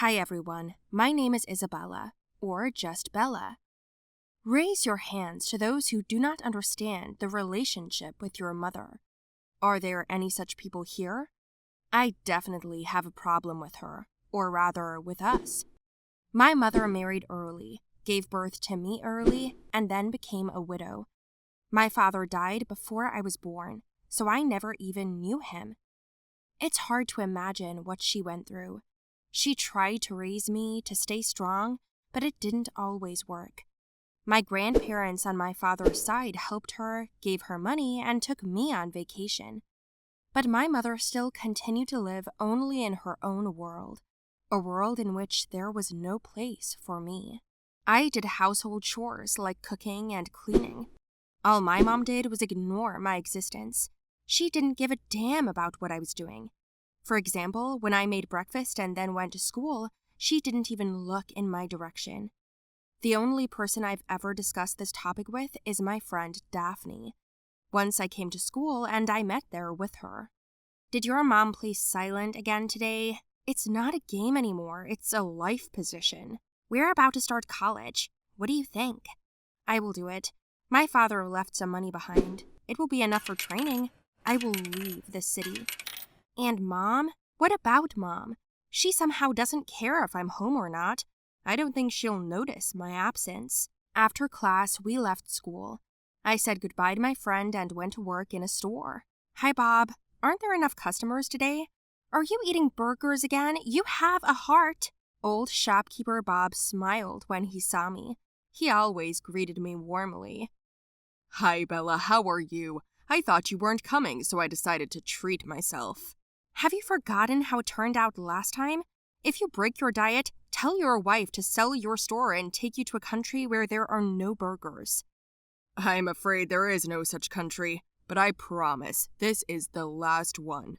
Hi everyone, my name is Isabella, or just Bella. Raise your hands to those who do not understand the relationship with your mother. Are there any such people here? I definitely have a problem with her, or rather with us. My mother married early, gave birth to me early, and then became a widow. My father died before I was born, so I never even knew him. It's hard to imagine what she went through. She tried to raise me to stay strong, but it didn't always work. My grandparents on my father's side helped her, gave her money, and took me on vacation. But my mother still continued to live only in her own world, a world in which there was no place for me. I did household chores like cooking and cleaning. All my mom did was ignore my existence. She didn't give a damn about what I was doing. For example, when I made breakfast and then went to school, she didn't even look in my direction. The only person I've ever discussed this topic with is my friend Daphne. Once I came to school and I met there with her. Did your mom play silent again today? It's not a game anymore, it's a life position. We're about to start college. What do you think? I will do it. My father left some money behind. It will be enough for training. I will leave this city. And Mom? What about Mom? She somehow doesn't care if I'm home or not. I don't think she'll notice my absence. After class, we left school. I said goodbye to my friend and went to work in a store. Hi, Bob. Aren't there enough customers today? Are you eating burgers again? You have a heart. Old shopkeeper Bob smiled when he saw me. He always greeted me warmly. Hi, Bella. How are you? I thought you weren't coming, so I decided to treat myself. Have you forgotten how it turned out last time? If you break your diet, tell your wife to sell your store and take you to a country where there are no burgers. I'm afraid there is no such country, but I promise this is the last one.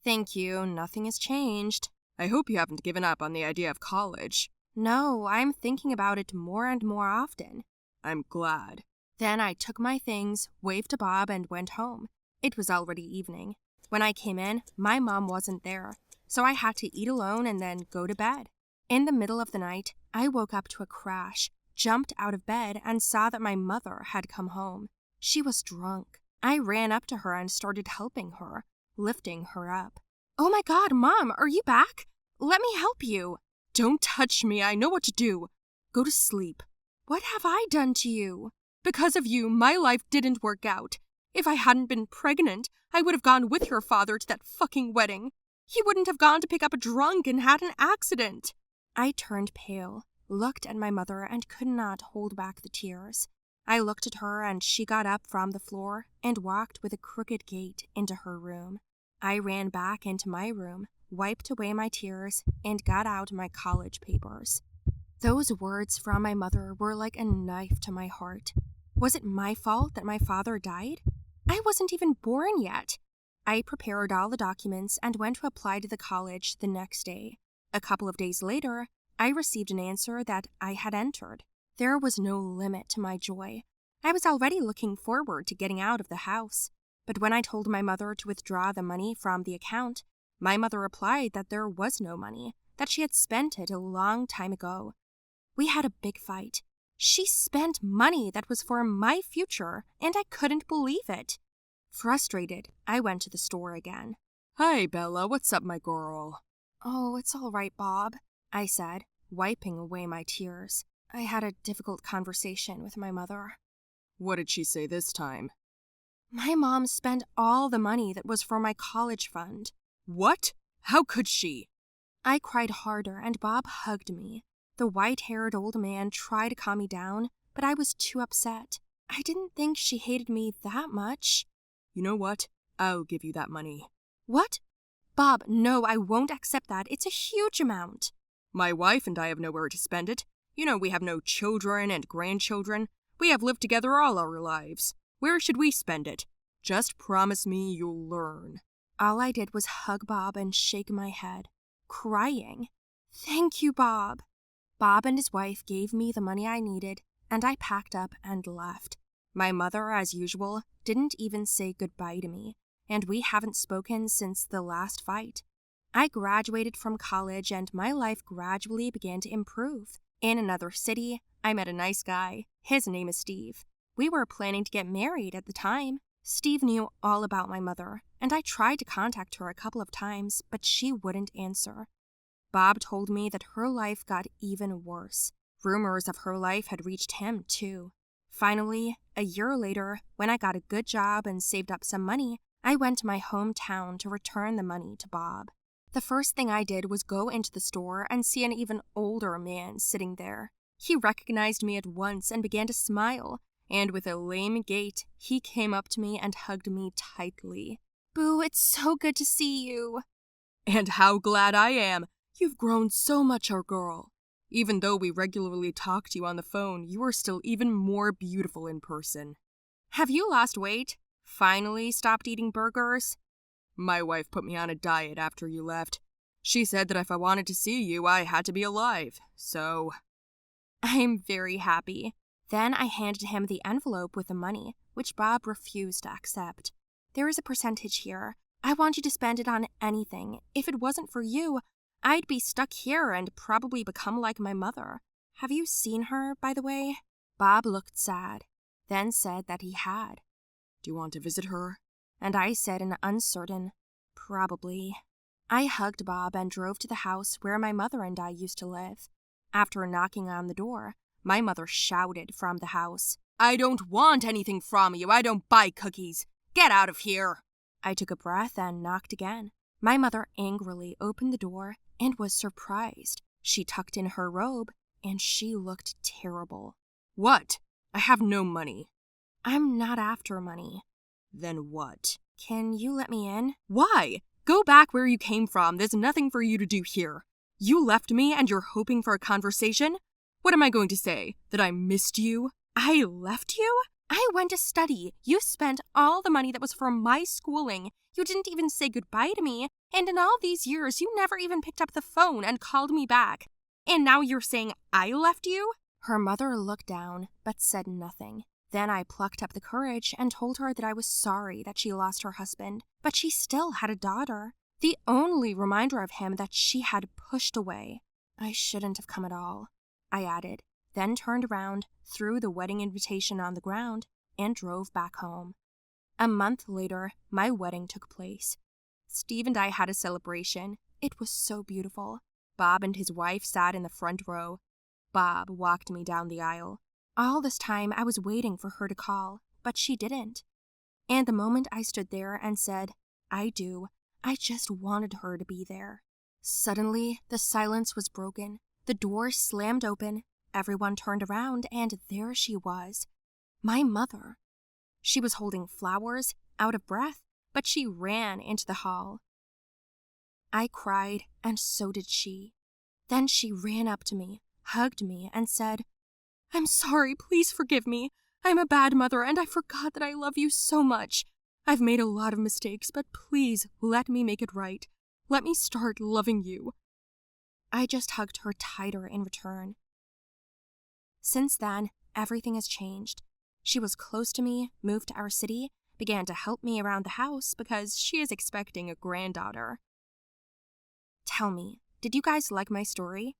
Thank you, nothing has changed. I hope you haven't given up on the idea of college. No, I'm thinking about it more and more often. I'm glad. Then I took my things, waved to Bob, and went home. It was already evening. When I came in, my mom wasn't there, so I had to eat alone and then go to bed. In the middle of the night, I woke up to a crash, jumped out of bed, and saw that my mother had come home. She was drunk. I ran up to her and started helping her, lifting her up. Oh my God, Mom, are you back? Let me help you. Don't touch me, I know what to do. Go to sleep. What have I done to you? Because of you, my life didn't work out. If I hadn't been pregnant, I would have gone with your father to that fucking wedding. He wouldn't have gone to pick up a drunk and had an accident. I turned pale, looked at my mother, and could not hold back the tears. I looked at her, and she got up from the floor and walked with a crooked gait into her room. I ran back into my room, wiped away my tears, and got out my college papers. Those words from my mother were like a knife to my heart. Was it my fault that my father died? I wasn't even born yet. I prepared all the documents and went to apply to the college the next day. A couple of days later, I received an answer that I had entered. There was no limit to my joy. I was already looking forward to getting out of the house. But when I told my mother to withdraw the money from the account, my mother replied that there was no money, that she had spent it a long time ago. We had a big fight. She spent money that was for my future, and I couldn't believe it. Frustrated, I went to the store again. Hi, Bella, what's up, my girl? Oh, it's all right, Bob, I said, wiping away my tears. I had a difficult conversation with my mother. What did she say this time? My mom spent all the money that was for my college fund. What? How could she? I cried harder, and Bob hugged me. The white-haired old man tried to calm me down, but I was too upset. I didn't think she hated me that much. You know what? I'll give you that money. What? Bob, no, I won't accept that. It's a huge amount. My wife and I have nowhere to spend it. You know, we have no children and grandchildren. We have lived together all our lives. Where should we spend it? Just promise me you'll learn. All I did was hug Bob and shake my head, crying. Thank you, Bob. Bob and his wife gave me the money I needed, and I packed up and left. My mother, as usual, didn't even say goodbye to me, and we haven't spoken since the last fight. I graduated from college and my life gradually began to improve. In another city, I met a nice guy. His name is Steve. We were planning to get married at the time. Steve knew all about my mother, and I tried to contact her a couple of times, but she wouldn't answer. Bob told me that her life got even worse. Rumors of her life had reached him, too. Finally, a year later, when I got a good job and saved up some money, I went to my hometown to return the money to Bob. The first thing I did was go into the store and see an even older man sitting there. He recognized me at once and began to smile, and with a lame gait, he came up to me and hugged me tightly. "Boo, it's so good to see you." "And how glad I am! You've grown so much, our girl. Even though we regularly talk to you on the phone, you are still even more beautiful in person." "Have you lost weight? Finally stopped eating burgers?" "My wife put me on a diet after you left. She said that if I wanted to see you, I had to be alive, so—" "I'm very happy." Then I handed him the envelope with the money, which Bob refused to accept. "There is a percentage here. I want you to spend it on anything. If it wasn't for you, I'd be stuck here and probably become like my mother. Have you seen her, by the way?" Bob looked sad, then said that he had. "Do you want to visit her?" And I said in uncertain, "Probably." I hugged Bob and drove to the house where my mother and I used to live. After knocking on the door, my mother shouted from the house, "I don't want anything from you. I don't buy cookies. Get out of here." I took a breath and knocked again. My mother angrily opened the door and was surprised. She tucked in her robe, and she looked terrible. "What? I have no money." "I'm not after money." "Then what?" "Can you let me in?" "Why? Go back where you came from. There's nothing for you to do here. You left me and you're hoping for a conversation? What am I going to say? That I missed you?" "I left you? I went to study. You spent all the money that was for my schooling. You didn't even say goodbye to me. And in all these years, you never even picked up the phone and called me back. And now you're saying I left you?" Her mother looked down, but said nothing. Then I plucked up the courage and told her that I was sorry that she lost her husband, but she still had a daughter. The only reminder of him that she had pushed away. "I shouldn't have come at all," I added, then turned around, threw the wedding invitation on the ground, and drove back home. A month later, my wedding took place. Steve and I had a celebration. It was so beautiful. Bob and his wife sat in the front row. Bob walked me down the aisle. All this time, I was waiting for her to call, but she didn't. And the moment I stood there and said, "I do," I just wanted her to be there. Suddenly, the silence was broken. The door slammed open. Everyone turned around, and there she was. My mother. She was holding flowers, out of breath, but she ran into the hall. I cried, and so did she. Then she ran up to me, hugged me, and said, "I'm sorry, please forgive me. I'm a bad mother, and I forgot that I love you so much. I've made a lot of mistakes, but please let me make it right. Let me start loving you." I just hugged her tighter in return. Since then, everything has changed. She was close to me, moved to our city, began to help me around the house because she is expecting a granddaughter. Tell me, did you guys like my story?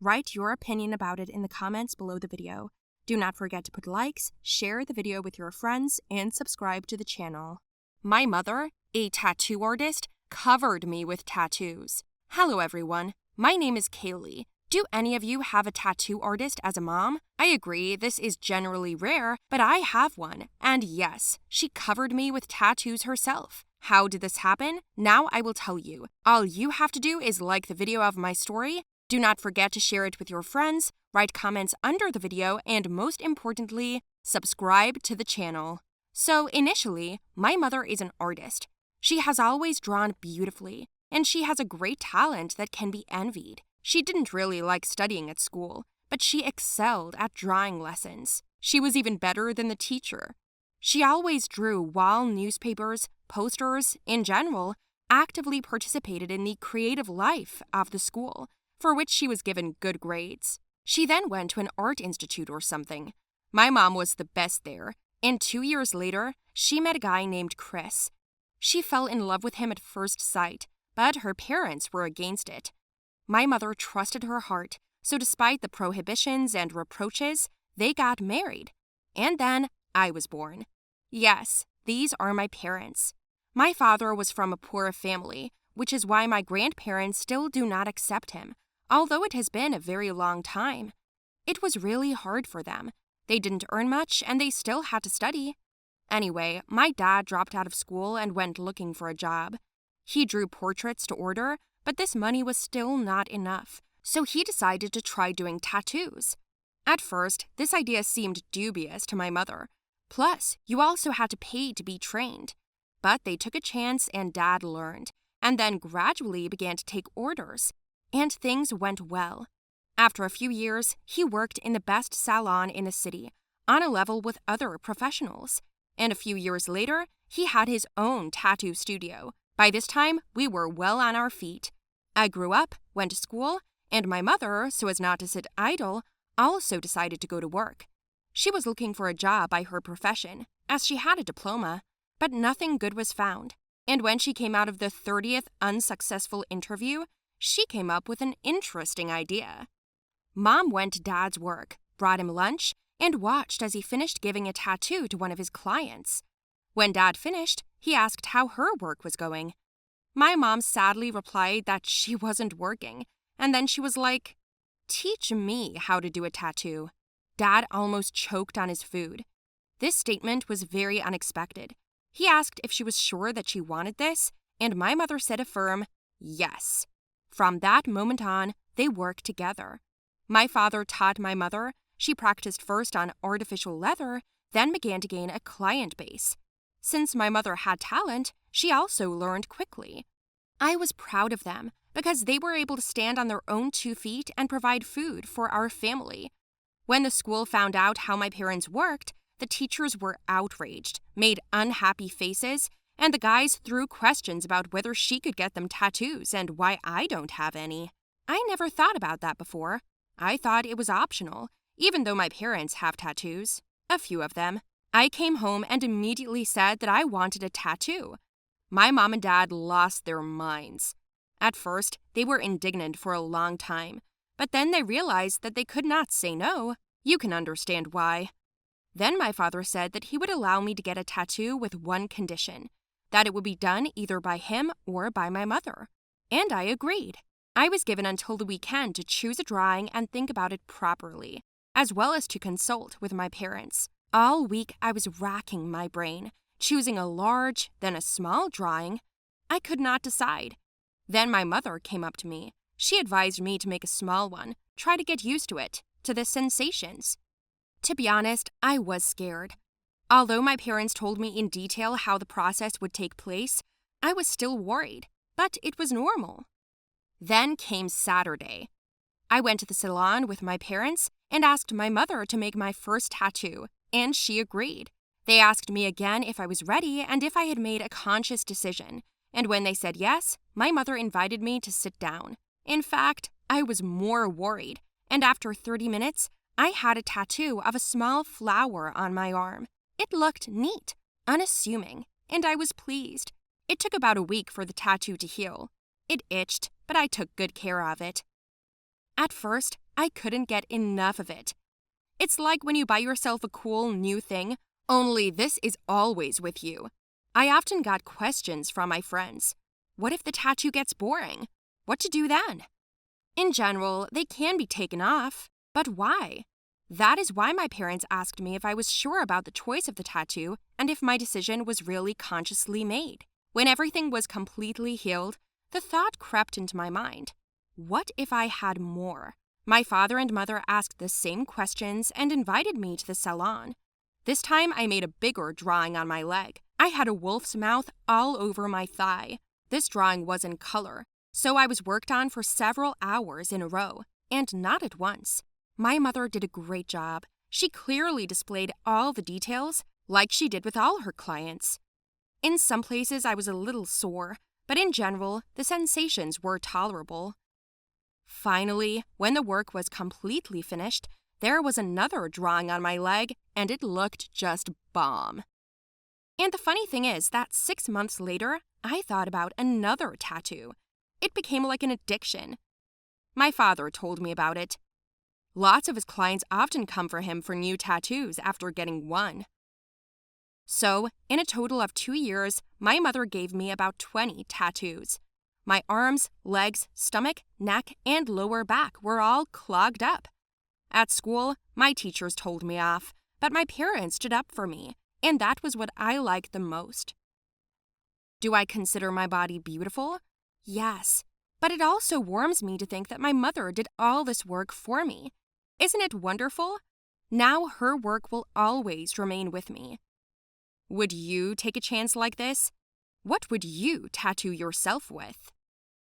Write your opinion about it in the comments below the video. Do not forget to put likes, share the video with your friends, and subscribe to the channel. My mother, a tattoo artist, covered me with tattoos. Hello everyone, my name is Kaylee. Do any of you have a tattoo artist as a mom? I agree, this is generally rare, but I have one. And yes, she covered me with tattoos herself. How did this happen? Now I will tell you. All you have to do is like the video of my story. Do not forget to share it with your friends, write comments under the video, and most importantly, subscribe to the channel. So initially, my mother is an artist. She has always drawn beautifully, and she has a great talent that can be envied. She didn't really like studying at school, but she excelled at drawing lessons. She was even better than the teacher. She always drew wall newspapers, posters, in general, actively participated in the creative life of the school, for which she was given good grades. She then went to an art institute or something. My mom was the best there, and 2 years later, she met a guy named Chris. She fell in love with him at first sight, but her parents were against it. My mother trusted her heart, so despite the prohibitions and reproaches, they got married. And then I was born. Yes, these are my parents. My father was from a poor family, which is why my grandparents still do not accept him, although it has been a very long time. It was really hard for them. They didn't earn much and they still had to study. Anyway, my dad dropped out of school and went looking for a job. He drew portraits to order, but this money was still not enough, so he decided to try doing tattoos. At first, this idea seemed dubious to my mother. Plus, you also had to pay to be trained. But they took a chance and Dad learned, and then gradually began to take orders. And things went well. After a few years, he worked in the best salon in the city, on a level with other professionals. And a few years later, he had his own tattoo studio. By this time, we were well on our feet. I grew up, went to school, and my mother, so as not to sit idle, also decided to go to work. She was looking for a job by her profession, as she had a diploma, but nothing good was found. And when she came out of the 30th unsuccessful interview, she came up with an interesting idea. Mom went to Dad's work, brought him lunch, and watched as he finished giving a tattoo to one of his clients. When Dad finished, he asked how her work was going. My mom sadly replied that she wasn't working, and then she was like, "Teach me how to do a tattoo." Dad almost choked on his food. This statement was very unexpected. He asked if she was sure that she wanted this, and my mother said a firm yes. From that moment on, they worked together. My father taught my mother. She practiced first on artificial leather, then began to gain a client base. Since my mother had talent, she also learned quickly. I was proud of them because they were able to stand on their own 2 feet and provide food for our family. When the school found out how my parents worked, the teachers were outraged, made unhappy faces, and the guys threw questions about whether she could get them tattoos and why I don't have any. I never thought about that before. I thought it was optional, even though my parents have tattoos, a few of them. I came home and immediately said that I wanted a tattoo. My mom and dad lost their minds. At first, they were indignant for a long time, but then they realized that they could not say no. You can understand why. Then my father said that he would allow me to get a tattoo with one condition, that it would be done either by him or by my mother. And I agreed. I was given until the weekend to choose a drawing and think about it properly, as well as to consult with my parents. All week I was racking my brain, choosing a large, then a small drawing. I could not decide. Then my mother came up to me. She advised me to make a small one, try to get used to it, to the sensations. To be honest, I was scared. Although my parents told me in detail how the process would take place, I was still worried, but it was normal. Then came Saturday. I went to the salon with my parents and asked my mother to make my first tattoo, and she agreed. They asked me again if I was ready and if I had made a conscious decision, and when they said yes, my mother invited me to sit down. In fact, I was more worried, and after 30 minutes, I had a tattoo of a small flower on my arm. It looked neat, unassuming, and I was pleased. It took about a week for the tattoo to heal. It itched, but I took good care of it. At first, I couldn't get enough of it. It's like when you buy yourself a cool new thing, only this is always with you. I often got questions from my friends. What if the tattoo gets boring? What to do then? In general, they can be taken off, but why? That is why my parents asked me if I was sure about the choice of the tattoo and if my decision was really consciously made. When everything was completely healed, the thought crept into my mind. What if I had more? My father and mother asked the same questions and invited me to the salon. This time I made a bigger drawing on my leg. I had a wolf's mouth all over my thigh. This drawing was in color, so I was worked on for several hours in a row, and not at once. My mother did a great job. She clearly displayed all the details, like she did with all her clients. In some places I was a little sore, but in general, the sensations were tolerable. Finally, when the work was completely finished, there was another drawing on my leg, and it looked just bomb. And the funny thing is that 6 months later, I thought about another tattoo, It became like an addiction. My father told me about it. Lots of his clients often come for him for new tattoos after getting one. So, in a total of 2 years, my mother gave me about 20 tattoos. My arms, legs, stomach, neck, and lower back were all clogged up. At school, my teachers told me off, but my parents stood up for me, and that was what I liked the most. Do I consider my body beautiful? Yes, but it also warms me to think that my mother did all this work for me. Isn't it wonderful? Now her work will always remain with me. Would you take a chance like this? What would you tattoo yourself with?